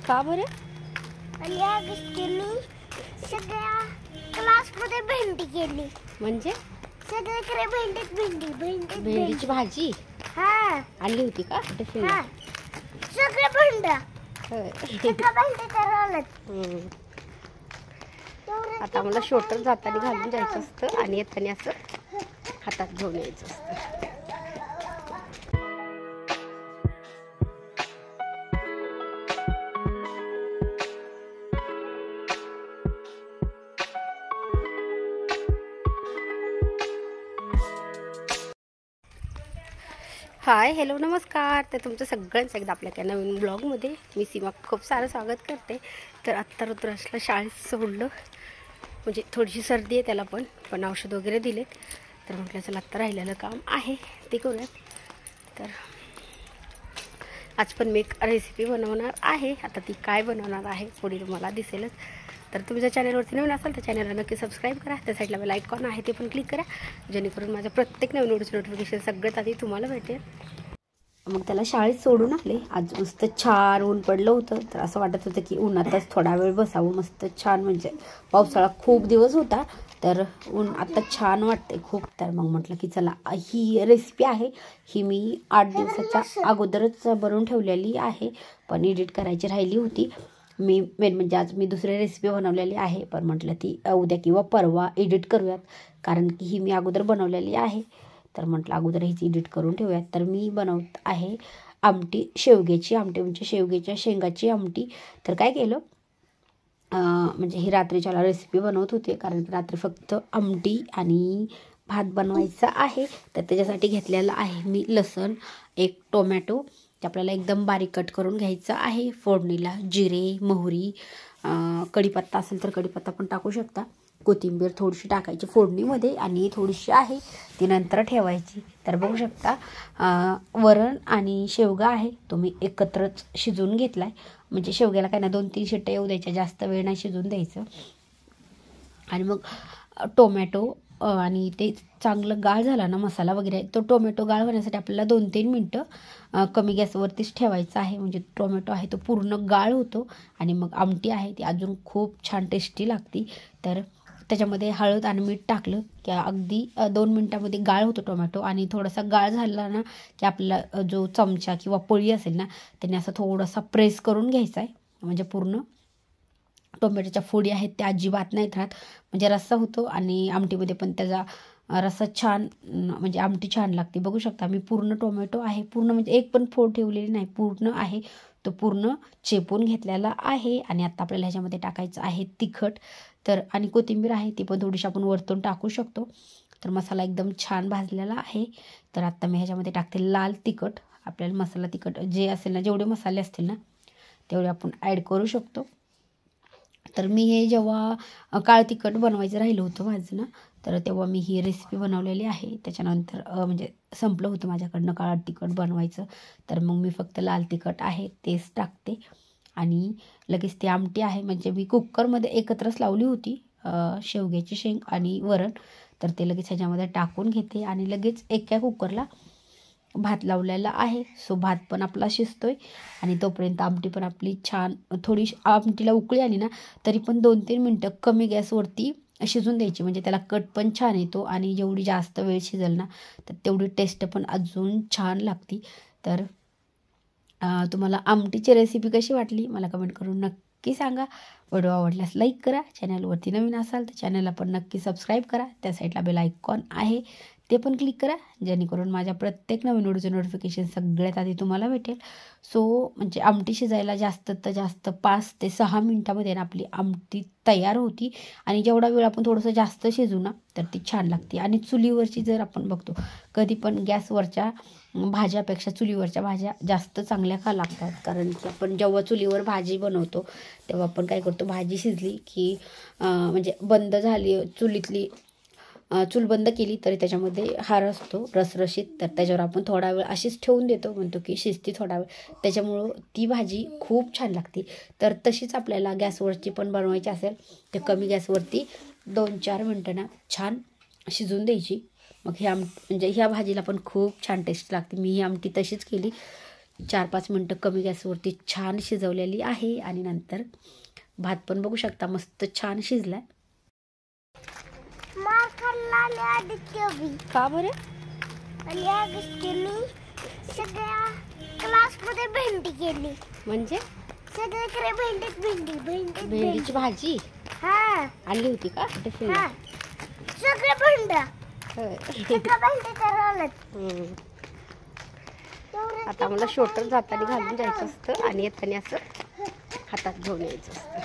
का बरं? सगळ्या क्लासमध्ये भेंडी केली. म्हणजे सगळीकडे भेंडी भेंडीची भाजी हा आणली होती का टिफिनला? हा सगळ्या भेंड्या होय. सगळ्या भेंडी करायलात. आता मला शोटर जाताना घालून जायचं असतं आणि येताना असं हातात घेऊन यायचं असतं. हाय हॅलो नमस्कार. तर तुमचं सगळ्यांचं एकदा आपल्या त्या नवीन ब्लॉगमध्ये मी सीमा खूप सारं स्वागत करते. तर आत्ता ऋतुराजला शाळेत सोडलं, म्हणजे थोडीशी सर्दी आहे त्याला, पण औषध वगैरे दिलेत. तर म्हटलं चला आत्ता राहिलेलं काम आहे ते करूयात. तर आज पण मी एक रेसिपी बनवणार आहे. आता ती काय बनवणार आहे पुढे तुम्हाला दिसेलच. तर तुम्ही जर चॅनलवरती नवीन असाल तर चॅनलला नक्की सबस्क्राईब करा. त्या साईडला बेल आयकॉन आहे ते पण क्लिक करा, जेणेकरून माझ्या प्रत्येक नवीन व्हिडिओचं नोटिफिकेशन सगळ्यात आधी तुम्हाला भेटेल. मग त्याला शाळेत सोडून आले. आज मस्त छान ऊन पडलं होतं, तर असं वाटत होतं की उन्हातच थोडा वेळ बसावं. मस्त छान, म्हणजे पावसाळा खूप दिवस होता, तर ऊन आता छान वाटते खूप. तर मग म्हटलं की चला ही रेसिपी आहे, ही मी 8 दिवसाच्या अगोदरच बनवून ठेवलेली आहे, पण एडिट करायची राहिली होती. मी मेन म्हणजे आज मी दुसरी रेसिपी बनवलेली आहे, पण म्हटलं ती उद्या किंवा परवा एडिट करूयात, कारण की ही मी अगोदर बनवलेली आहे. तर म्हटलं अगोदर हीच एडिट करून ठेवूयात. तर मी बनवत आहे आमटी, शेवग्याची आमटी, म्हणजे शेवग्याच्या शेंगाची आमटी. तर काय केलं, म्हणजे ही रात्रीच्याला रेसिपी बनवत होते, कारण रात्री फक्त आमटी आणि भात बनवायचा आहे. तर त्याच्यासाठी घेतलेलं आहे मी लसूण, एक टोमॅटो, ते आपल्याला एकदम बारीक कट करून घ्यायचं आहे. फोडणीला जिरे, मोहरी, कढीपत्ता असेल तर कढीपत्ता पण टाकू शकता, कोथिंबीर थोडीशी टाकायची फोडणीमध्ये, आणि थोडीशी आहे ती नंतर ठेवायची. तर बघू शकता वरण आणि शेवगा आहे तो मी एकत्रच शिजवून घेतला आहे. म्हणजे शेवग्याला काय ना 2-3 शिट्ट्या येऊ द्यायच्या, जास्त वेळ नाही शिजवून द्यायचं. आणि मग टोमॅटो आणि ते चांगलं गाळ झाला ना, मसाला वगैरे, तो टोमॅटो गाळ होण्यासाठी आपल्याला 2-3 मिनटं कमी गॅसवरतीच ठेवायचं आहे. म्हणजे टोमॅटो आहे तो पूर्ण गाळ होतो, आणि मग आमटी आहे ती अजून खूप छान टेस्टी लागते. तर त्याच्यामध्ये हळद आणि मीठ टाकलं की अगदी 2 मिनटामध्ये गाळ होतो टोमॅटो. आणि थोडासा गाळ झाला ना की आपला जो चमचा किंवा पळी असेल ना, त्याने असं थोडासा प्रेस करून घ्यायचा आहे, म्हणजे पूर्ण टोमॅटोच्या फोडी आहेत त्या अजिबात नाहीत राहत, म्हणजे रस्सा होतो आणि आमटीमध्ये पण त्याचा रस्सा छान, म्हणजे आमटी छान लागते. बघू शकता मी पूर्ण टोमॅटो आहे, पूर्ण म्हणजे एक पण फोड ठेवलेली नाही, पूर्ण आहे तो पूर्ण चेपून घेतलेला आहे. आणि आता आपल्याला ह्याच्यामध्ये टाकायचं आहे तिखट, तर आणि कोथिंबीर आहे ती पण थोडीशी आपण वरतून टाकू शकतो. तर मसाला एकदम छान भाजलेला आहे. तर आत्ता मी ह्याच्यामध्ये टाकते लाल तिखट. आपल्याला मसाला तिखट जे असेल ना, जेवढे मसाले असतील ना तेवढे आपण ॲड करू शकतो. तर मी हे जेव्हा काळ तिखट बनवायचं राहिलं होतं माझं ना, तर तेव्हा मी ही रेसिपी बनवलेली आहे. त्याच्यानंतर म्हणजे संपलं होतं माझ्याकडनं काळ तिखट बनवायचं, तर मग मी फक्त लाल तिखट आहे तेच टाकते. आणि लगेच ती आमटी आहे, म्हणजे मी कुकरमध्ये एकत्रच लावली होती शेवग्याची शेंग आणि वरण, तर ते लगेच ह्याच्यामध्ये टाकून घेते. आणि लगेच एका कुकरला भात लावलेला आहे. सो भात पण आपला शिजतोय, आणि तोपर्यंत आमटी पण आपली छान, थोडी आमटीला उकळी आली ना तरी पण 2-3 मिनटं कमी गॅसवरती शिजून द्यायची, म्हणजे त्याला कट पण छान येतो. आणि जेवढी जास्त वेळ शिजेल ना तर तेवढी टेस्ट पण अजून छान लागते. तर तुम्हाला आमटीची रेसिपी कशी वाटली मला कमेंट करून नक्की सांगा. व्हिडिओ आवडल्यास लाईक करा, चॅनलवरती नवीन असाल तर चॅनलला पण नक्की सबस्क्राईब करा. त्या साईडला बेल आयकॉन आहे ते पण क्लिक करा, जेणेकरून माझ्या प्रत्येक नवीन व्हिडिओचं नोटिफिकेशन सगळ्यात आधी तुम्हाला भेटेल. सो म्हणजे आमटी शिजायला जास्त तर जास्त 5 ते 6 मिनटामध्ये ना आपली आमटी तयार होती. आणि जेवढा वेळ आपण थोडंसं जास्त शिजू ना तर ती छान लागते. आणि चुलीवरची जर आपण बघतो, कधी पण गॅसवरच्या भाज्यापेक्षा चुलीवरच्या भाज्या जास्त चांगल्या का लागतात, कारण की आपण जेव्हा चुलीवर भाजी बनवतो तेव्हा आपण काय करतो, भाजी शिजली की म्हणजे बंद झाली चुलीतली, चूल बंद केली तरी त्याच्यामध्ये हार असतो रसरशीत, तर त्याच्यावर आपण थोडा वेळ अशीच ठेवून देतो, म्हणतो की शिजती थोडा वेळ, त्याच्यामुळं ती भाजी खूप छान लागते. तर तशीच आपल्याला गॅसवरची पण बनवायची असेल तर कमी गॅसवरती 2-4 मिनटांना छान शिजवून द्यायची. मग म्हणजे ह्या भाजीला पण खूप छान टेस्ट लागते. मी ही आमटी तशीच केली, 4-5 मिनटं कमी गॅसवरती छान शिजवलेली आहे. आणि नंतर भात पण बघू शकता मस्त छान शिजलाय. मार खाल्ला आणि आदित्य बी. का बरं? आणि आदित्यने सगळ्या क्लासमध्ये भेंडी केली. म्हणजे सगळीकडे भेंडीत भेंडी भेंडीत भेंडीची भाजी हा आणली होती का टिफिन? हा सगळं भेंडा सगळं भेंडी तर आलत. आता मला शोटर जाताना घालून जायचं असतं आणि येताना असं हातात घेऊन यायचं असतं.